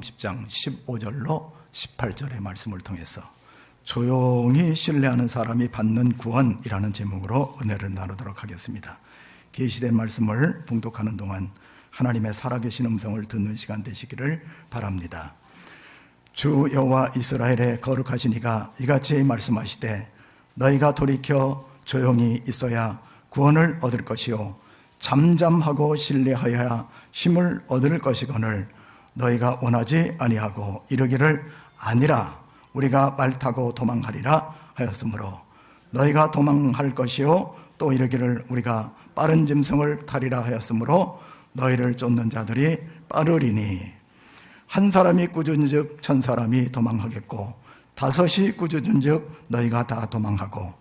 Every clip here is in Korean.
30장 15절로 18절의 말씀을 통해서 조용히 신뢰하는 사람이 받는 구원이라는 제목으로 은혜를 나누도록 하겠습니다. 계시된 말씀을 봉독하는 동안 하나님의 살아계신 음성을 듣는 시간 되시기를 바랍니다. 주 여호와 이스라엘의 거룩하신 이가 이같이 말씀하시되 너희가 돌이켜 조용히 있어야 구원을 얻을 것이요 잠잠하고 신뢰하여야 힘을 얻을 것이거늘 너희가 원하지 아니하고 이르기를 아니라 우리가 말 타고 도망하리라 하였으므로 너희가 도망할 것이요 또 이르기를 우리가 빠른 짐승을 타리라 하였으므로 너희를 쫓는 자들이 빠르리니 한 사람이 꾸짖은즉 천 사람이 도망하겠고 다섯이 꾸짖은즉 너희가 다 도망하고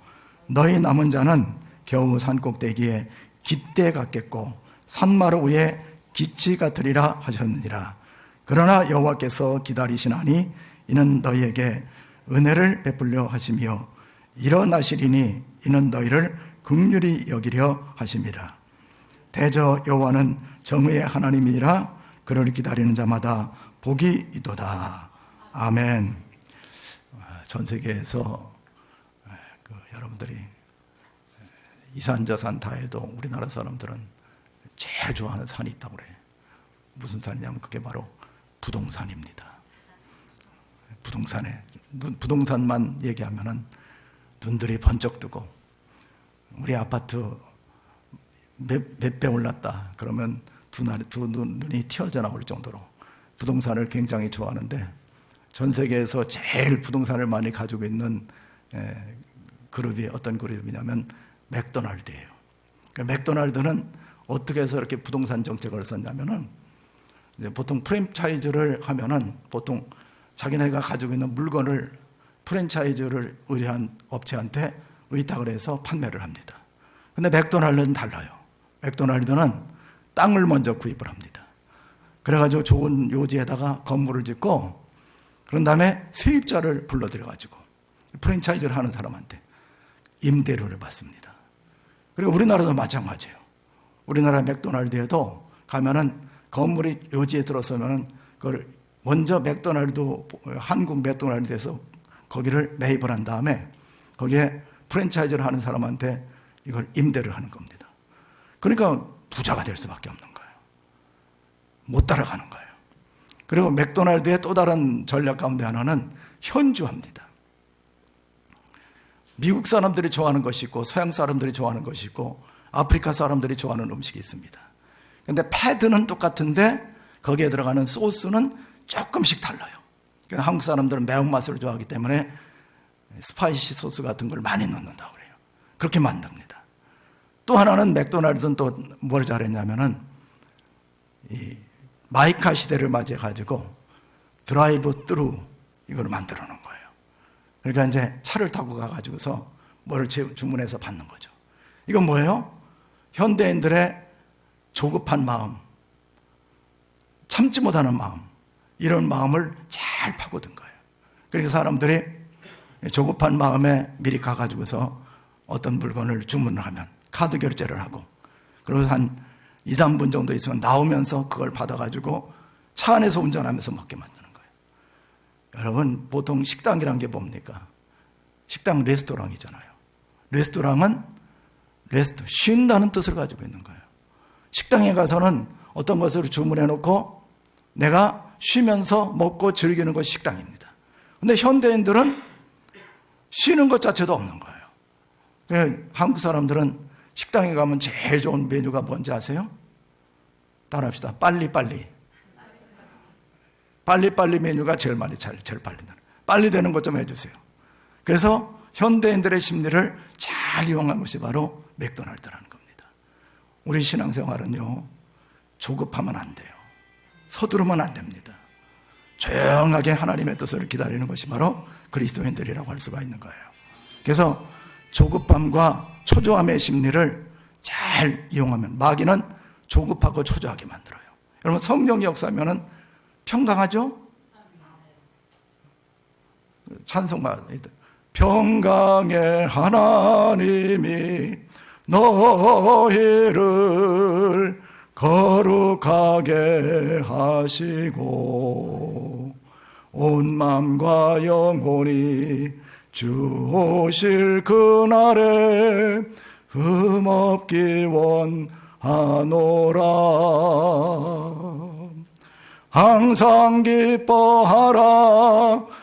너희 남은 자는 겨우 산꼭대기에 깃대 같겠고 산마루 위에 기치 같으리라 하셨느니라. 그러나 여호와께서 기다리시나니 이는 너희에게 은혜를 베풀려 하시며 일어나시리니 이는 너희를 긍휼히 여기려 하심이라. 대저 여호와는 정의의 하나님이라 그를 기다리는 자마다 복이 있도다. 아멘. 전 세계에서 여러분들이 이산저산 다 해도 우리나라 사람들은 제일 좋아하는 산이 있다고 그래요. 무슨 산이냐면 그게 바로 부동산입니다. 부동산만 얘기하면은 눈들이 번쩍 뜨고 우리 아파트 몇 배 올랐다 그러면 두 눈이 튀어져 나올 정도로 부동산을 굉장히 좋아하는데 전 세계에서 제일 부동산을 많이 가지고 있는 그룹이 어떤 그룹이냐면 맥도날드예요. 맥도날드는 어떻게 해서 이렇게 부동산 정책을 썼냐면은 보통 프랜차이즈를 하면은 보통 자기네가 가지고 있는 물건을 프랜차이즈를 의뢰한 업체한테 의탁을 해서 판매를 합니다. 근데 맥도날드는 달라요. 맥도날드는 땅을 먼저 구입을 합니다. 그래가지고 좋은 요지에다가 건물을 짓고 그런 다음에 세입자를 불러들여가지고 프랜차이즈를 하는 사람한테 임대료를 받습니다. 그리고 우리나라도 마찬가지예요. 우리나라 맥도날드에도 가면은 건물이 요지에 들어서면은 그걸 먼저 한국 맥도날드에서 거기를 매입을 한 다음에 거기에 프랜차이즈를 하는 사람한테 이걸 임대를 하는 겁니다. 그러니까 부자가 될 수밖에 없는 거예요. 못 따라가는 거예요. 그리고 맥도날드의 또 다른 전략 가운데 하나는 현주화입니다. 미국 사람들이 좋아하는 것이 있고 서양 사람들이 좋아하는 것이 있고 아프리카 사람들이 좋아하는 음식이 있습니다. 그런데 패드는 똑같은데 거기에 들어가는 소스는 조금씩 달라요. 한국 사람들은 매운맛을 좋아하기 때문에 스파이시 소스 같은 걸 많이 넣는다고 그래요. 그렇게 만듭니다. 또 하나는 맥도날드는 또 뭘 잘했냐면은 이 마이카 시대를 맞이해가지고 드라이브 트루 이걸 만들어 놓은 거예요. 그러니까 이제 차를 타고 가가지고서 뭐를 주문해서 받는 거죠. 이건 뭐예요? 현대인들의 조급한 마음, 참지 못하는 마음, 이런 마음을 잘 파고든 거예요. 그러니까 사람들이 조급한 마음에 미리 가가지고서 어떤 물건을 주문을 하면 카드 결제를 하고 그래서 한 2, 3분 정도 있으면 나오면서 그걸 받아가지고 차 안에서 운전하면서 먹게 만드는 거예요. 여러분 보통 식당이란 게 뭡니까? 식당 레스토랑이잖아요. 레스토랑은 쉰다는 뜻을 가지고 있는 거예요. 식당에 가서는 어떤 것을 주문해 놓고 내가 쉬면서 먹고 즐기는 것이 식당입니다. 그런데 현대인들은 쉬는 것 자체도 없는 거예요. 한국 사람들은 식당에 가면 제일 좋은 메뉴가 뭔지 아세요? 따라합시다. 빨리빨리 메뉴가 제일 빨리 되는. 빨리 되는 것 좀 해주세요. 그래서 현대인들의 심리를 잘 이용한 것이 바로 맥도날드라는 겁니다. 우리 신앙생활은요, 조급하면 안 돼요. 서두르면 안 됩니다. 조용하게 하나님의 뜻을 기다리는 것이 바로 그리스도인들이라고 할 수가 있는 거예요. 그래서 조급함과 초조함의 심리를 잘 이용하면 마귀는 조급하고 초조하게 만들어요. 여러분 성령의 역사면은 평강하죠? 찬송가 평강의 하나님이 너희를 거룩하게 하시고 온 마음과 영혼이 주 오실 그날에 흠없기 원하노라. 항상 기뻐하라.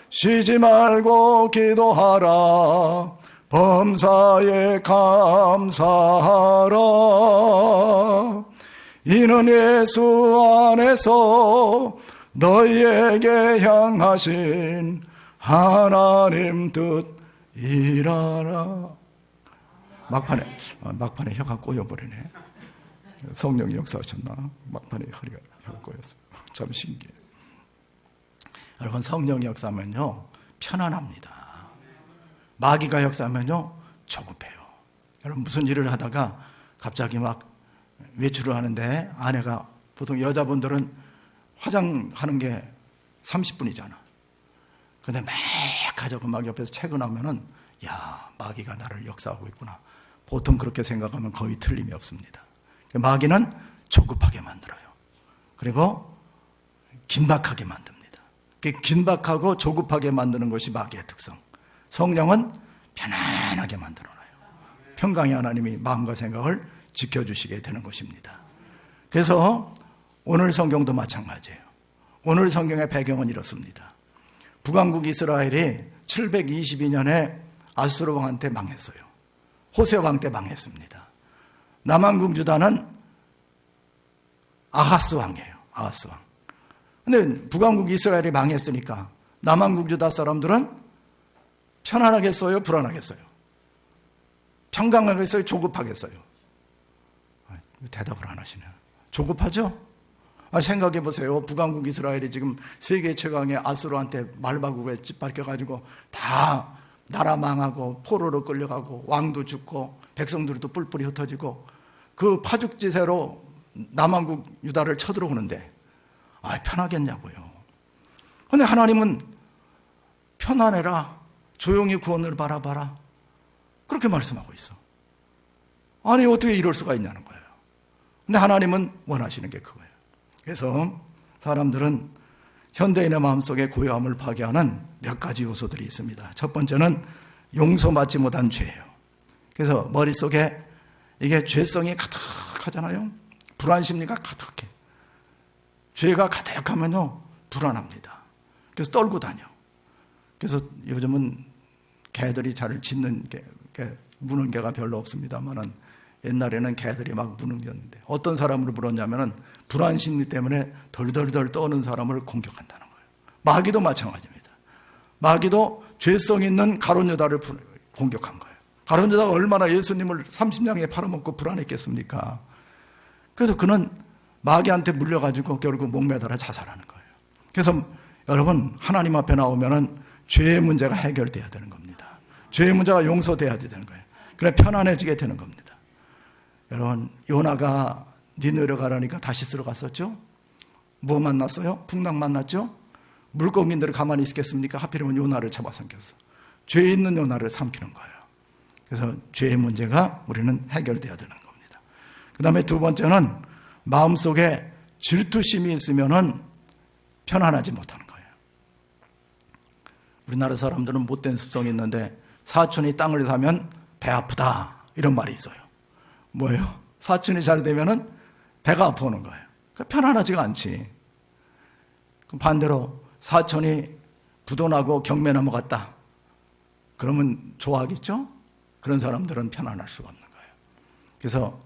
쉬지 말고 기도하라. 범사에 감사하라. 이는 예수 안에서 너희에게 향하신 하나님 뜻이라라. 막판에 혀가 꼬여버리네. 성령이 역사하셨나? 막판에 혀가 꼬였어요. 참 신기해요. 여러분, 성령이 역사하면요 편안합니다. 마귀가 역사하면요 조급해요. 여러분, 무슨 일을 하다가 갑자기 막 외출을 하는데 아내가, 보통 여자분들은 화장하는 게 30분이잖아. 근데 막 가지고 막 옆에서 퇴근하면은 야, 마귀가 나를 역사하고 있구나. 보통 그렇게 생각하면 거의 틀림이 없습니다. 마귀는 조급하게 만들어요. 그리고 긴박하게 만듭니다. 긴박하고 조급하게 만드는 것이 마귀의 특성. 성령은 편안하게 만들어놔요. 평강의 하나님이 마음과 생각을 지켜주시게 되는 것입니다. 그래서 오늘 성경도 마찬가지예요. 오늘 성경의 배경은 이렇습니다. 북왕국 이스라엘이 722년에 아수르 왕한테 망했어요. 호세 왕 때 망했습니다. 남왕국 유다는 아하스 왕이에요. 아하스 왕. 근데 북왕국 이스라엘이 망했으니까 남왕국 유다 사람들은 편안하겠어요? 불안하겠어요? 평강하겠어요? 조급하겠어요? 대답을 안 하시네요. 조급하죠? 생각해 보세요. 북왕국 이스라엘이 지금 세계 최강의 아수르한테 말바구에 ጭ밟혀가지고 다 나라 망하고 포로로 끌려가고 왕도 죽고 백성들도 뿔뿔이 흩어지고 그 파죽지세로 남왕국 유다를 쳐들어오는데 편하겠냐고요. 그런데 하나님은 편안해라, 조용히 구원을 바라봐라, 그렇게 말씀하고 있어. 아니, 어떻게 이럴 수가 있냐는 거예요. 근데 하나님은 원하시는 게 그거예요. 그래서 사람들은 현대인의 마음속에 고요함을 파괴하는 몇 가지 요소들이 있습니다. 첫 번째는 용서받지 못한 죄예요. 그래서 머릿속에 이게 죄성이 가득하잖아요. 불안심리가 가득해. 죄가 가득하면요 불안합니다. 그래서 떨고 다녀. 그래서 요즘은 개들이 잘 짖는 무는 개가 별로 없습니다만은 옛날에는 개들이 막 무는 개였는데 어떤 사람으로 물었냐면은 불안심리 때문에 덜덜덜 떠는 사람을 공격한다는 거예요. 마귀도 마찬가지입니다. 마귀도 죄성 있는 가룟 유다를 공격한 거예요. 가룟 유다가 얼마나 예수님을 30냥에 팔아먹고 불안했겠습니까? 그래서 그는 마귀한테 물려가지고 결국 목매달아 자살하는 거예요. 그래서 여러분, 하나님 앞에 나오면은 죄의 문제가 해결돼야 되는 겁니다. 죄의 문제가 용서돼야 되는 거예요. 그래 편안해지게 되는 겁니다. 여러분, 요나가 니느웨로 가라니까 다시스로 갔었죠? 뭐 만났어요? 풍랑 만났죠? 물고기들이 가만히 있겠습니까? 하필이면 요나를 잡아삼켰어. 죄 있는 요나를 삼키는 거예요. 그래서 죄의 문제가 우리는 해결돼야 되는 겁니다. 그 다음에 두 번째는 마음속에 질투심이 있으면은 편안하지 못하는 거예요. 우리나라 사람들은 못된 습성이 있는데 사촌이 땅을 사면 배 아프다 이런 말이 있어요. 뭐예요? 사촌이 잘 되면은 배가 아파오는 거예요. 편안하지가 않지. 반대로 사촌이 부도나고 경매 넘어갔다. 그러면 좋아하겠죠? 그런 사람들은 편안할 수가 없는 거예요. 그래서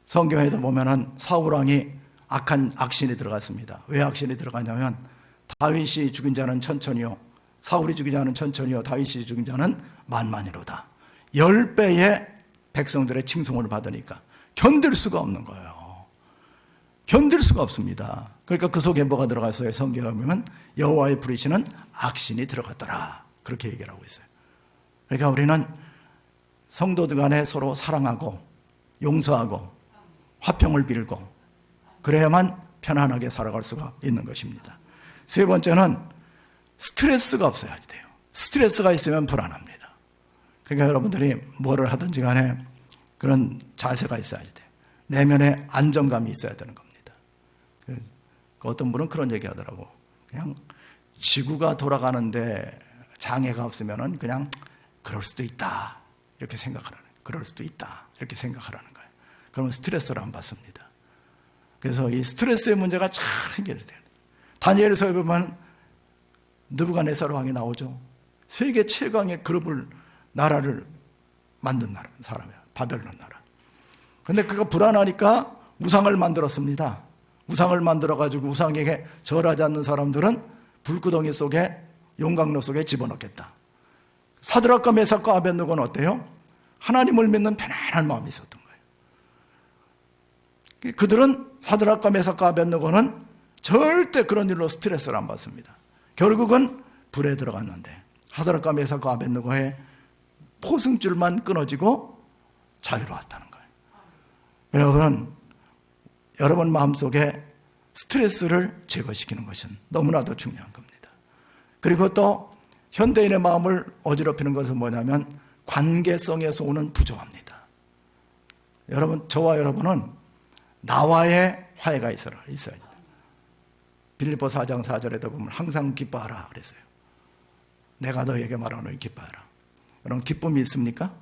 성경에도 보면은 사울왕이 악한 악신이 들어갔습니다. 왜 악신이 들어가냐면 다윗이 죽인 자는 천천히요, 사울이 죽인 자는 천천히요, 다윗이 죽인 자는 만만이로다. 10배의 백성들의 칭송을 받으니까 견딜 수가 없는 거예요. 견딜 수가 없습니다. 그러니까 그 속에 뭐가 들어갔어요? 성경에 보면 여호와의 부리시는 악신이 들어갔더라, 그렇게 얘기를 하고 있어요. 그러니까 우리는 성도들 간에 서로 사랑하고 용서하고 화평을 빌고 그래야만 편안하게 살아갈 수가 있는 것입니다. 세 번째는 스트레스가 없어야 돼요. 스트레스가 있으면 불안합니다. 그러니까 여러분들이 뭐를 하든지 간에 그런 자세가 있어야 돼요. 내면에 안정감이 있어야 되는 겁니다. 어떤 분은 그런 얘기 하더라고. 그냥 지구가 돌아가는데 장애가 없으면은 그냥 그럴 수도 있다 이렇게 생각하라는 거예요. 그럴 수도 있다 이렇게 생각하라는 거예요. 그러면 스트레스를 안 받습니다. 그래서 이 스트레스의 문제가 잘 해결이 돼요. 다니엘서에 보면 느부갓네살 왕이 나오죠. 세계 최강의 나라를 만든 사람이에요. 바벨론 나라. 그런데 그가 불안하니까 우상을 만들었습니다. 우상을 만들어가지고 우상에게 절하지 않는 사람들은 불구덩이 속에 용광로 속에 집어넣겠다. 사드락과 메삭과 아벳느고는 어때요? 하나님을 믿는 편안한 마음이 있었던 거예요. 그들은 사드락과 메삭과 아벳느고는 절대 그런 일로 스트레스를 안 받습니다. 결국은 불에 들어갔는데 사드락과 메삭과 아벳느고의 포승줄만 끊어지고 자유로웠다는 거예요. 여러분 마음속에 스트레스를 제거시키는 것은 너무나도 중요한 겁니다. 그리고 또 현대인의 마음을 어지럽히는 것은 뭐냐면 관계성에서 오는 부조화입니다. 여러분, 저와 여러분은 나와의 화해가 있어야 돼요. 빌립보 4장 4절에도 보면 항상 기뻐하라 그랬어요. 내가 너에게 말하노니 기뻐하라. 여러분, 기쁨이 있습니까?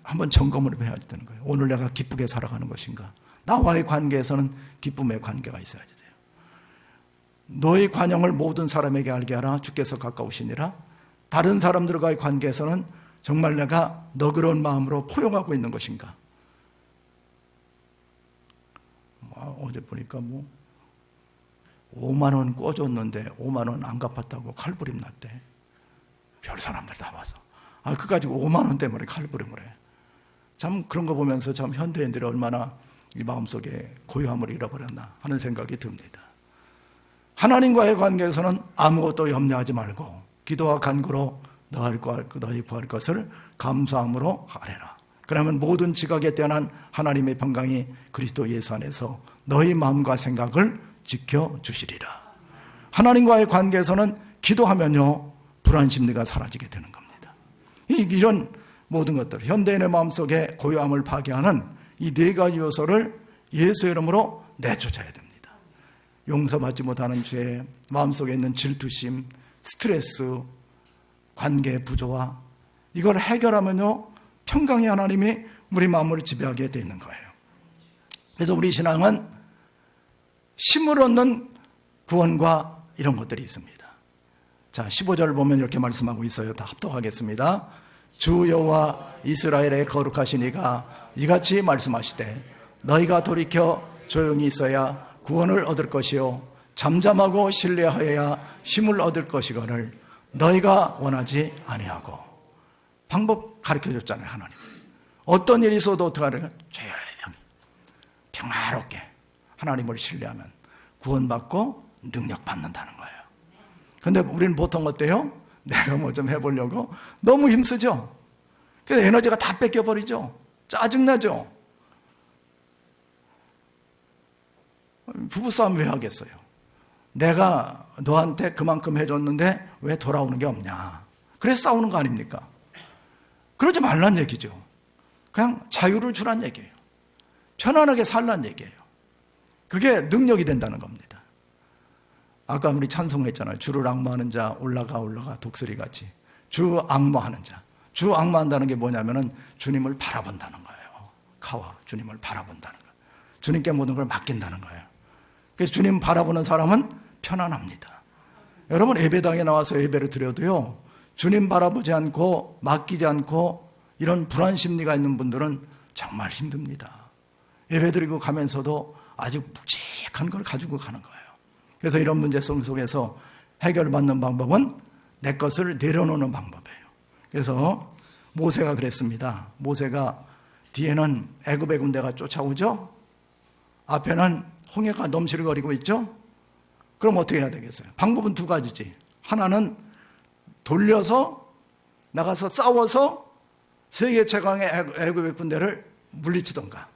한번 점검을 해야 되는 거예요. 오늘 내가 기쁘게 살아가는 것인가? 나와의 관계에서는 기쁨의 관계가 있어야 돼요. 너의 관용을 모든 사람에게 알게 하라. 주께서 가까우시니라. 다른 사람들과의 관계에서는 정말 내가 너그러운 마음으로 포용하고 있는 것인가? 어제 보니까 5만 원 꿔줬는데 5만 원 안 갚았다고 칼부림 났대. 별 사람들 다 와서. 그거 가지고 5만 원 때문에 칼부림을 해. 참 그런 거 보면서 참 현대인들이 얼마나 이 마음속에 고요함을 잃어버렸나 하는 생각이 듭니다. 하나님과의 관계에서는 아무것도 염려하지 말고 기도와 간구로 너희 구할 것을 감사함으로 아뢰라. 그러면 모든 지각에 뛰어난 하나님의 평강이 그리스도 예수 안에서 너희 마음과 생각을 지켜주시리라. 하나님과의 관계에서는 기도하면요 불안 심리가 사라지게 되는 겁니다. 이런 모든 것들, 현대인의 마음속에 고요함을 파괴하는 이 네 가지 요소를 예수의 이름으로 내쫓아야 됩니다. 용서받지 못하는 죄, 마음속에 있는 질투심, 스트레스, 관계 부조화, 이걸 해결하면요 평강의 하나님이 우리 마음을 지배하게 되는 거예요. 그래서 우리 신앙은 힘을 얻는 구원과 이런 것들이 있습니다. 자, 15절을 보면 이렇게 말씀하고 있어요. 다 합독하겠습니다. 주 여호와 이스라엘의 거룩하신 이가 이같이 말씀하시되 너희가 돌이켜 조용히 있어야 구원을 얻을 것이요 잠잠하고 신뢰하여야 힘을 얻을 것이거늘 너희가 원하지 아니하고. 방법 가르쳐줬잖아요. 하나님 어떤 일이 있어도 어떻게 하냐? 조용히 평화롭게 하나님을 신뢰하면 구원받고 능력받는다는 거예요. 그런데 우리는 보통 어때요? 내가 뭐 좀 해보려고 너무 힘쓰죠. 그래서 에너지가 다 뺏겨버리죠. 짜증나죠. 부부싸움 왜 하겠어요? 내가 너한테 그만큼 해줬는데 왜 돌아오는 게 없냐. 그래서 싸우는 거 아닙니까? 그러지 말란 얘기죠. 그냥 자유를 주란 얘기예요. 편안하게 살란 얘기예요. 그게 능력이 된다는 겁니다. 아까 우리 찬송했잖아요. 주를 악무하는 자 올라가 독수리같이. 주 악무하는 자. 주 악무한다는 게 뭐냐면은 주님을 바라본다는 거예요. 주님을 바라본다는 거예요. 주님께 모든 걸 맡긴다는 거예요. 그래서 주님 바라보는 사람은 편안합니다. 여러분 예배당에 나와서 예배를 드려도요 주님 바라보지 않고 맡기지 않고 이런 불안 심리가 있는 분들은 정말 힘듭니다. 예배 드리고 가면서도 아주 묵직한 걸 가지고 가는 거예요. 그래서 이런 문제성 속에서 해결받는 방법은 내 것을 내려놓는 방법이에요. 그래서 모세가 그랬습니다. 모세가 뒤에는 애굽의 군대가 쫓아오죠. 앞에는 홍해가 넘실거리고 있죠. 그럼 어떻게 해야 되겠어요? 방법은 두 가지지. 하나는 돌려서 나가서 싸워서 세계 최강의 애굽의 군대를 물리치던가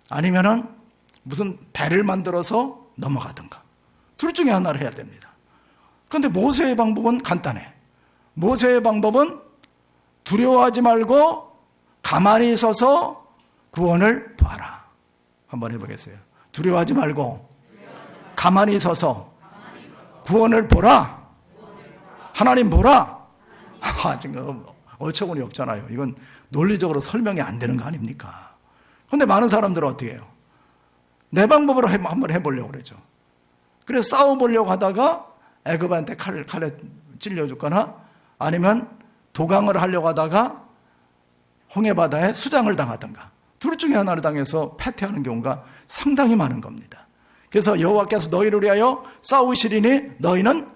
아니면은 무슨 배를 만들어서 넘어가던가 둘 중에 하나를 해야 됩니다. 그런데 모세의 방법은 간단해. 모세의 방법은 두려워하지 말고 가만히 서서 구원을 봐라. 한번 해보겠어요. 두려워하지 말고 가만히 서서 구원을 보라. 하나님 보라. 지금 어처구니 없잖아요. 이건 논리적으로 설명이 안 되는 거 아닙니까? 그런데 많은 사람들은 어떻게 해요? 내 방법으로 한번 해보려고 그러죠. 그래서 싸워보려고 하다가 애굽한테 칼에 찔려 죽거나 아니면 도강을 하려고 하다가 홍해바다에 수장을 당하든가 둘 중에 하나를 당해서 패퇴하는 경우가 상당히 많은 겁니다. 그래서 여호와께서 너희를 위하여 싸우시리니 너희는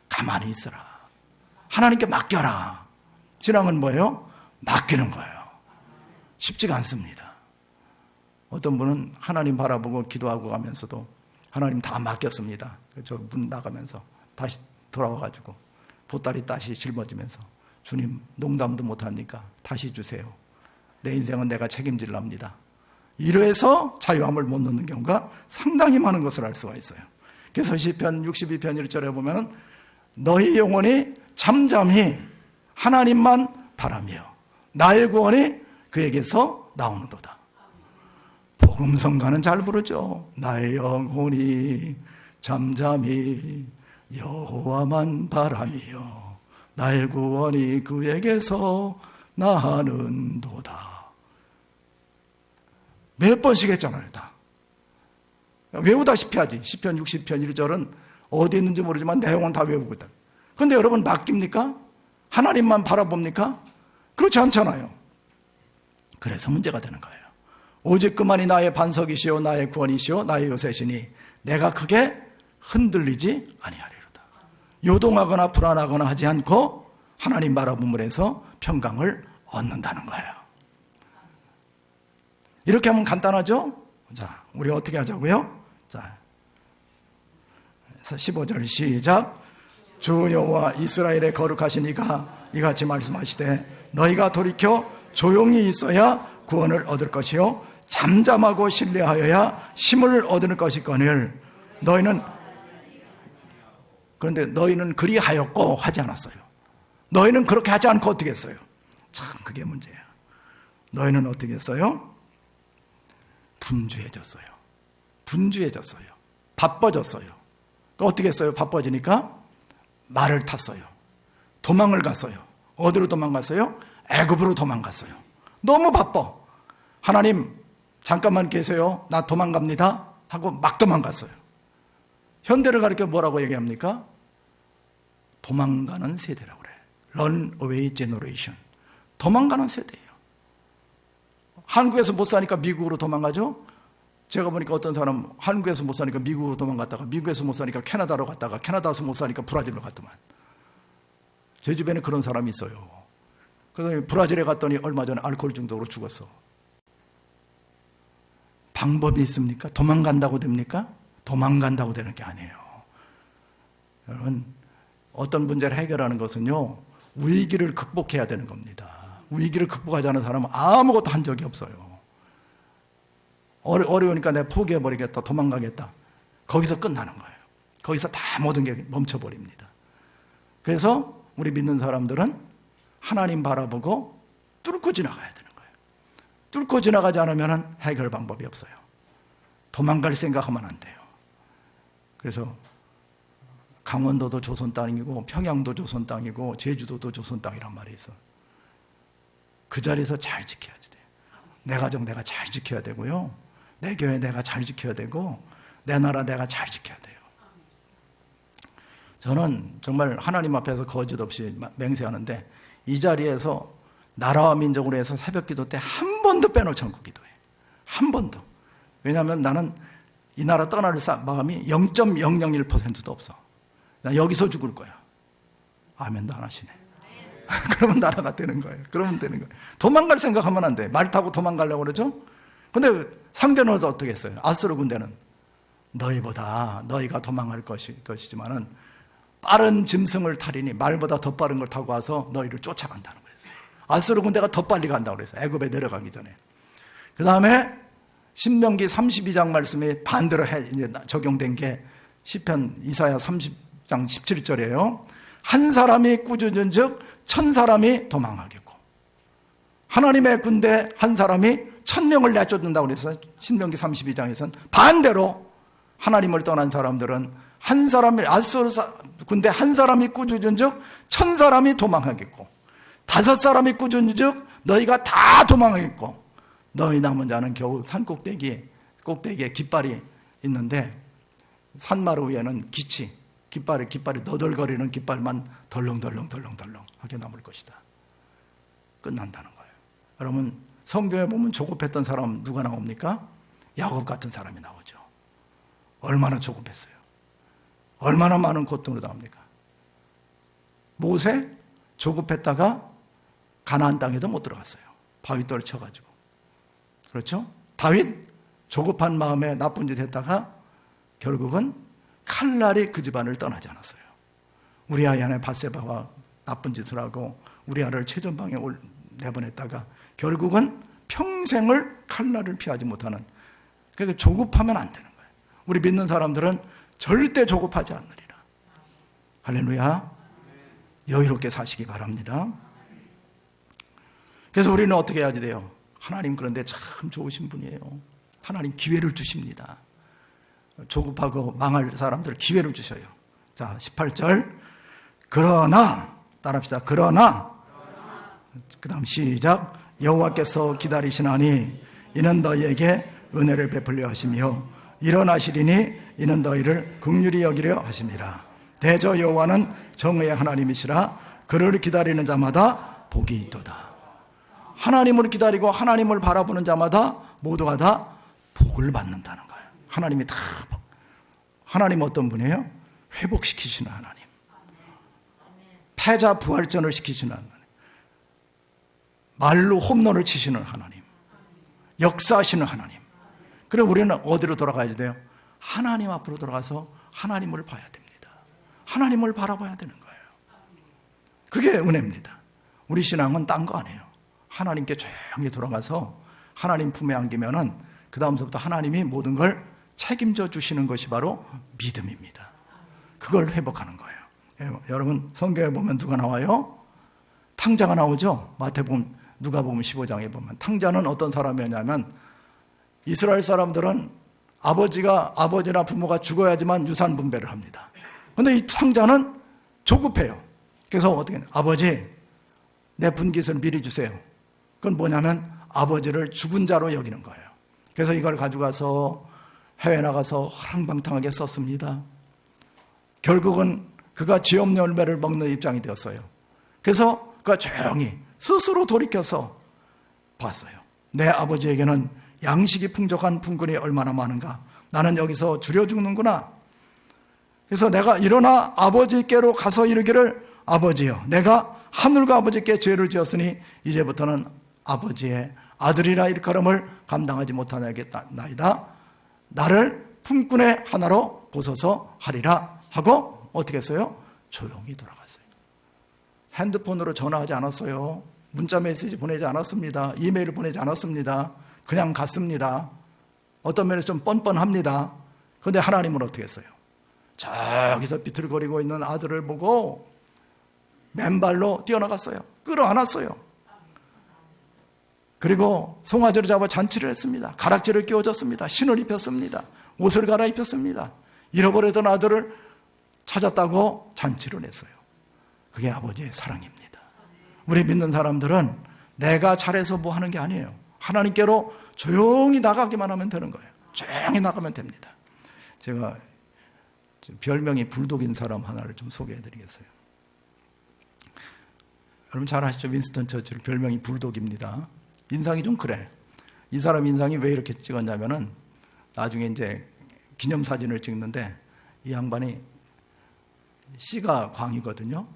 가만히 있으라. 하나님께 맡겨라. 신앙은 뭐예요? 맡기는 거예요. 쉽지가 않습니다. 어떤 분은 하나님 바라보고 기도하고 가면서도 하나님 다 맡겼습니다. 저 문 나가면서 다시 돌아와가지고 보따리 다시 짊어지면서 주님 농담도 못하니까 다시 주세요. 내 인생은 내가 책임질랍니다. 이래서 자유함을 못 넣는 경우가 상당히 많은 것을 알 수가 있어요. 그래서 시편 62편 1절에 보면 너희 영혼이 잠잠히 하나님만 바라며 나의 구원이 그에게서 나오는도다. 복음성가는 잘 부르죠. 나의 영혼이 잠잠히 여호와만 바라며 나의 구원이 그에게서 나하는도다. 몇 번씩 했잖아요. 다 외우다시피 하지. 시편 60편 1절은 어디 있는지 모르지만 내용은 다 외우고 있다. 그런데 여러분 맡깁니까? 하나님만 바라봅니까? 그렇지 않잖아요. 그래서 문제가 되는 거예요. 오직 그만이 나의 반석이시오 나의 구원이시오 나의 요새시니 내가 크게 흔들리지 아니하리로다. 요동하거나 불안하거나 하지 않고 하나님 바라봄을 해서 평강을 얻는다는 거예요. 이렇게 하면 간단하죠? 자, 우리 어떻게 하자고요? 자, 15절 시작. 주 여호와 이스라엘의 거룩하신 이가 이같이 말씀하시되 너희가 돌이켜 조용히 있어야 구원을 얻을 것이요 잠잠하고 신뢰하여야 힘을 얻을 것이거늘 너희는 그런데 너희는 그리하였고 하지 않았어요. 너희는 그렇게 하지 않고 어떻게 했어요? 참 그게 문제예요. 너희는 어떻게 했어요? 분주해졌어요. 분주해졌어요. 바빠졌어요. 어떻게 했어요? 바빠지니까 말을 탔어요. 도망을 갔어요. 어디로 도망갔어요? 애굽으로 도망갔어요. 너무 바빠. 하나님 잠깐만 계세요. 나 도망갑니다 하고 막 도망갔어요. 현대를 가리켜 뭐라고 얘기합니까? 도망가는 세대라고 그래. Runaway generation. 도망가는 세대예요. 한국에서 못 사니까 미국으로 도망가죠. 제가 보니까 어떤 사람 한국에서 못 사니까 미국으로 도망갔다가 미국에서 못 사니까 캐나다로 갔다가 캐나다에서 못 사니까 브라질로 갔더만. 제 주변에 그런 사람이 있어요. 그래서 브라질에 갔더니 얼마 전에 알코올 중독으로 죽었어. 방법이 있습니까? 도망간다고 됩니까? 도망간다고 되는 게 아니에요. 여러분, 어떤 문제를 해결하는 것은요, 위기를 극복해야 되는 겁니다. 위기를 극복하지 않은 사람은 아무것도 한 적이 없어요. 어려우니까 내가 포기해버리겠다, 도망가겠다. 거기서 끝나는 거예요. 거기서 다 모든 게 멈춰버립니다. 그래서 우리 믿는 사람들은 하나님 바라보고 뚫고 지나가야 되는 거예요. 뚫고 지나가지 않으면 해결 방법이 없어요. 도망갈 생각하면 안 돼요. 그래서 강원도도 조선 땅이고 평양도 조선 땅이고 제주도도 조선 땅이란 말이 있어. 그 자리에서 잘 지켜야지 돼요. 내 가정 내가 잘 지켜야 되고요. 내 교회 내가 잘 지켜야 되고 내 나라 내가 잘 지켜야 돼요. 저는 정말 하나님 앞에서 거짓 없이 맹세하는데 이 자리에서 나라와 민족으로 해서 새벽기도 때 한 번도 빼놓지 않고 기도해. 한 번도. 왜냐하면 나는 이 나라 떠날 마음이 0.001%도 없어. 나 여기서 죽을 거야. 아멘도 안 하시네. 그러면 나라가 되는 거예요. 그러면 되는 거예요. 도망갈 생각하면 안 돼. 말 타고 도망가려고 그러죠? 근데 상대는 어떻게 했어요? 아수르 군대는 너희보다 너희가 도망갈 것이지만은 빠른 짐승을 타리니 말보다 더 빠른 걸 타고 와서 너희를 쫓아간다는 거예요. 아수르 군대가 더 빨리 간다고 그랬어요. 애굽에 내려가기 전에. 그 다음에 신명기 32장 말씀이 반대로 이제 적용된 게 시편 이사야 30장 17절이에요. 한 사람이 꾸짖은 즉 1000사람이 도망하겠고 하나님의 군대 한 사람이 1000명을 내쫓는다고 그랬어요. 신명기 32장에서는 반대로 하나님을 떠난 사람들은 한 사람이 아수르 군대 한 사람이 꾸짖은즉 1000사람이 도망하겠고 5사람이 꾸짖은즉 너희가 다 도망하겠고 너희 남은 자는 겨우 산 꼭대기에 깃발이 있는데 산마루 위에는 깃발이 너덜거리는 깃발만 덜렁덜렁하게 남을 것이다. 끝난다는 거예요. 여러분 성경에 보면 조급했던 사람 누가 나옵니까? 야곱 같은 사람이 나오죠. 얼마나 조급했어요. 얼마나 많은 고통으로 나옵니까? 모세 조급했다가 가나안 땅에도 못 들어갔어요. 바위돌 쳐가지고. 그렇죠? 다윗 조급한 마음에 나쁜 짓 했다가 결국은 칼날이 그 집안을 떠나지 않았어요. 우리아의 아내 밧세바와 나쁜 짓을 하고 우리아를 최전방에 내보냈다가 결국은 평생을 칼날을 피하지 못하는, 그러니까 조급하면 안 되는 거예요. 우리 믿는 사람들은 절대 조급하지 않으리라. 할렐루야. 여유롭게 사시기 바랍니다. 그래서 우리는 어떻게 해야지 돼요? 하나님 그런데 참 좋으신 분이에요. 하나님 기회를 주십니다. 조급하고 망할 사람들 기회를 주셔요. 자, 18절. 그러나, 따라합시다. 그러나, 그 다음 시작. 여호와께서 기다리시나니 이는 너희에게 은혜를 베풀려 하시며 일어나시리니 이는 너희를 긍휼히 여기려 하심이라. 대저 여호와는 정의의 하나님이시라. 그를 기다리는 자마다 복이 있도다. 하나님을 기다리고 하나님을 바라보는 자마다 모두가 다 복을 받는다는 거예요. 하나님이 다 하나님 어떤 분이에요? 회복시키시는 하나님. 패자 부활전을 시키시는 하나님. 말로 홈런을 치시는 하나님. 역사하시는 하나님. 그래 우리는 어디로 돌아가야 돼요? 하나님 앞으로 돌아가서 하나님을 봐야 됩니다. 하나님을 바라봐야 되는 거예요. 그게 은혜입니다. 우리 신앙은 딴 거 아니에요. 하나님께 조용히 돌아가서 하나님 품에 안기면은 그 다음서부터 하나님이 모든 걸 책임져 주시는 것이 바로 믿음입니다. 그걸 회복하는 거예요. 여러분 성경에 보면 누가 나와요? 탕자가 나오죠. 마태복음, 누가복음 15장에 보면 탕자는 어떤 사람이었냐면 이스라엘 사람들은 아버지나 부모가 죽어야지만 유산 분배를 합니다. 그런데 이 탕자는 조급해요. 그래서 어떻게 아버지 내 분깃을 미리 주세요. 그건 뭐냐면 아버지를 죽은 자로 여기는 거예요. 그래서 이걸 가져가서 해외 나가서 허랑방탕하게 썼습니다. 결국은 그가 쥐 없는 열매를 먹는 입장이 되었어요. 그래서 그가 조용히 스스로 돌이켜서 봤어요. 내 아버지에게는 양식이 풍족한 품꾼이 얼마나 많은가. 나는 여기서 줄여 죽는구나. 그래서 내가 일어나 아버지께로 가서 이르기를 아버지여 내가 하늘과 아버지께 죄를 지었으니 이제부터는 아버지의 아들이라 일컬음을 감당하지 못하나이다. 나를 품꾼의 하나로 보소서 하리라 하고 어떻게 했어요? 조용히 돌아갔어요. 핸드폰으로 전화하지 않았어요. 문자 메시지 보내지 않았습니다. 이메일 보내지 않았습니다. 그냥 갔습니다. 어떤 면에서 좀 뻔뻔합니다. 그런데 하나님은 어떻게 했어요? 저기서 비틀거리고 있는 아들을 보고 맨발로 뛰어나갔어요. 끌어안았어요. 그리고 송아지를 잡아 잔치를 했습니다. 가락지를 끼워줬습니다. 신을 입혔습니다. 옷을 갈아입혔습니다. 잃어버리던 아들을 찾았다고 잔치를 했어요. 그게 아버지의 사랑입니다. 우리 믿는 사람들은 내가 잘해서 뭐 하는 게 아니에요. 하나님께로 조용히 나가기만 하면 되는 거예요. 조용히 나가면 됩니다. 제가 별명이 불독인 사람 하나를 좀 소개해 드리겠어요. 여러분 잘 아시죠? 윈스턴 처칠 별명이 불독입니다. 인상이 좀 그래. 이 사람 인상이 왜 이렇게 찍었냐면은 나중에 이제 기념사진을 찍는데 이 양반이 씨가 광이거든요.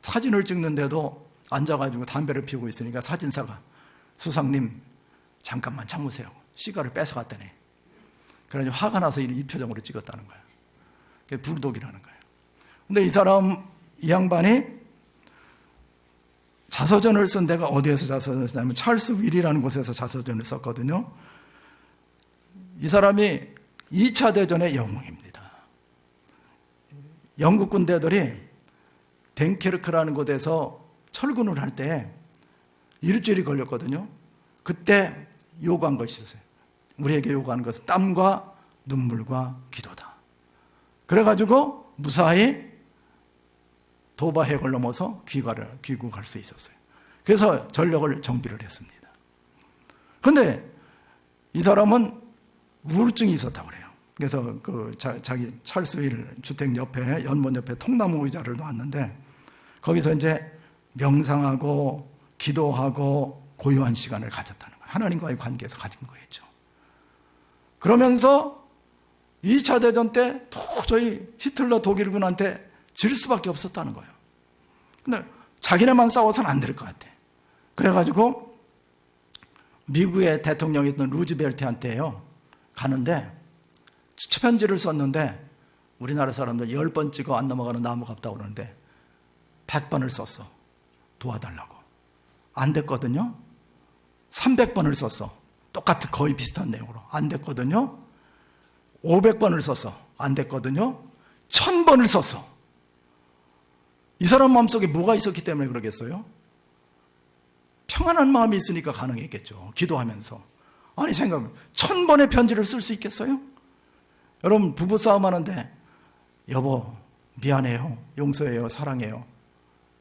사진을 찍는데도 앉아가지고 담배를 피우고 있으니까 사진사가 수상님 잠깐만 참으세요. 시가를 뺏어갔다네. 그러니 화가 나서 이 표정으로 찍었다는 거예요. 그게 불독이라는 거예요. 근데 이 양반이 자서전을 쓴 데가 어디에서 자서전을 썼냐면 찰스 윌이라는 곳에서 자서전을 썼거든요. 이 사람이 2차 대전의 영웅입니다. 영국 군대들이 덴케르크라는 곳에서 철군을 할 때 일주일이 걸렸거든요. 그때 요구한 것이 있었어요. 우리에게 요구하는 것은 땀과 눈물과 기도다. 그래가지고 무사히 도바 해역을 넘어서 귀국할 수 있었어요. 그래서 전력을 정비를 했습니다. 그런데 이 사람은 우울증이 있었다고 그래요. 그래서 자기 찰스윌 주택 옆에, 연못 옆에 통나무 의자를 놓았는데 거기서 이제 명상하고 기도하고 고요한 시간을 가졌다는 거예요. 하나님과의 관계에서 가진 거겠죠. 그러면서 2차 대전 때 도저히 히틀러 독일군한테 질 수밖에 없었다는 거예요. 근데 자기네만 싸워서는 안 될 것 같아. 그래가지고 미국의 대통령이었던 루즈벨트한테요 가는데 편지를 썼는데 우리나라 사람들 10번 찍어 안 넘어가는 나무가 없다고 그러는데 100번을 썼어. 도와달라고. 안 됐거든요. 300번을 썼어. 똑같은 거의 비슷한 내용으로. 안 됐거든요. 500번을 썼어. 안 됐거든요. 1000번을 썼어. 이 사람 마음속에 뭐가 있었기 때문에 그러겠어요? 평안한 마음이 있으니까 가능했겠죠. 기도하면서. 아니 생각해 1000번의 편지를 쓸 수 있겠어요? 여러분 부부싸움 하는데 여보 미안해요. 용서해요. 사랑해요.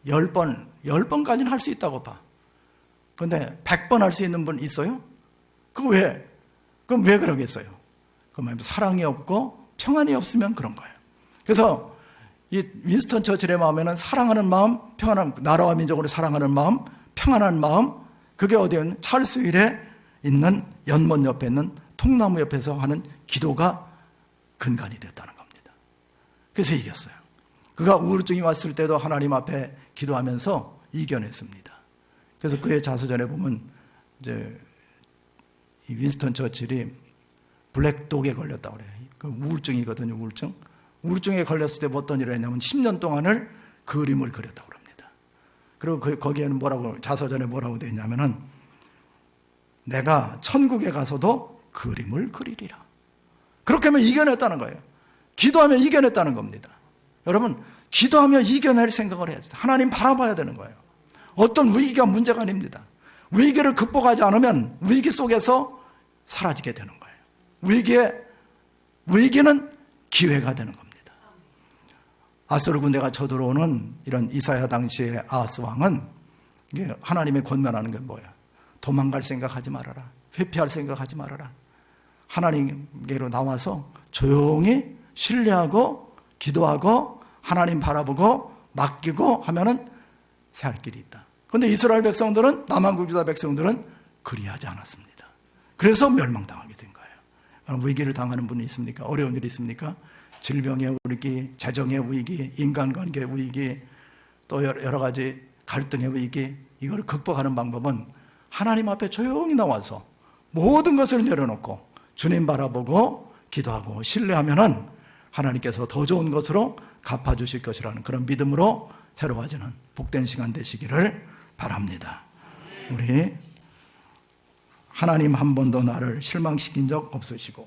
10번까지는 할 수 있다고 봐. 그런데 100번 할 수 있는 분 있어요? 그럼 왜 그러겠어요? 그러면 사랑이 없고 평안이 없으면 그런 거예요. 그래서 이 윈스턴 처칠의 마음에는 사랑하는 마음, 평안한, 나라와 민족을 사랑하는 마음, 평안한 마음, 그게 어디에 찰스윌에 있는 연못 옆에 있는 통나무 옆에서 하는 기도가 근간이 됐다는 겁니다. 그래서 이겼어요. 그가 우울증이 왔을 때도 하나님 앞에 기도하면서 이겨냈습니다. 그래서 그의 자서전에 보면 이제 이 윈스턴 처칠이 블랙독에 걸렸다고 그래요. 그 우울증이거든요, 우울증. 우울증에 걸렸을 때 어떤 일을 했냐면 10년 동안을 그림을 그렸다고 합니다. 그리고 거기에는 자서전에 뭐라고 되어 있냐면은 내가 천국에 가서도 그림을 그리리라. 그렇게 하면 이겨냈다는 거예요. 기도하면 이겨냈다는 겁니다. 여러분, 기도하며 이겨낼 생각을 해야지. 하나님 바라봐야 되는 거예요. 어떤 위기가 문제가 아닙니다. 위기를 극복하지 않으면 위기 속에서 사라지게 되는 거예요. 위기는 기회가 되는 겁니다. 아수르 군대가 쳐들어오는 이런 이사야 당시의 아하스 왕은 이게 하나님의 권면하는 게 뭐예요? 도망갈 생각하지 말아라. 회피할 생각하지 말아라. 하나님께로 나와서 조용히 신뢰하고 기도하고 하나님 바라보고 맡기고 하면은 살 길이 있다. 그런데 이스라엘 백성들은, 남한국 유다 백성들은 그리하지 않았습니다. 그래서 멸망당하게 된 거예요. 위기를 당하는 분이 있습니까? 어려운 일이 있습니까? 질병의 위기, 재정의 위기, 인간관계의 위기, 또 여러 가지 갈등의 위기, 이걸 극복하는 방법은 하나님 앞에 조용히 나와서 모든 것을 내려놓고 주님 바라보고 기도하고 신뢰하면은 하나님께서 더 좋은 것으로 갚아주실 것이라는 그런 믿음으로 새로워지는 복된 시간 되시기를 바랍니다. 우리 하나님 한 번도 나를 실망시킨 적 없으시고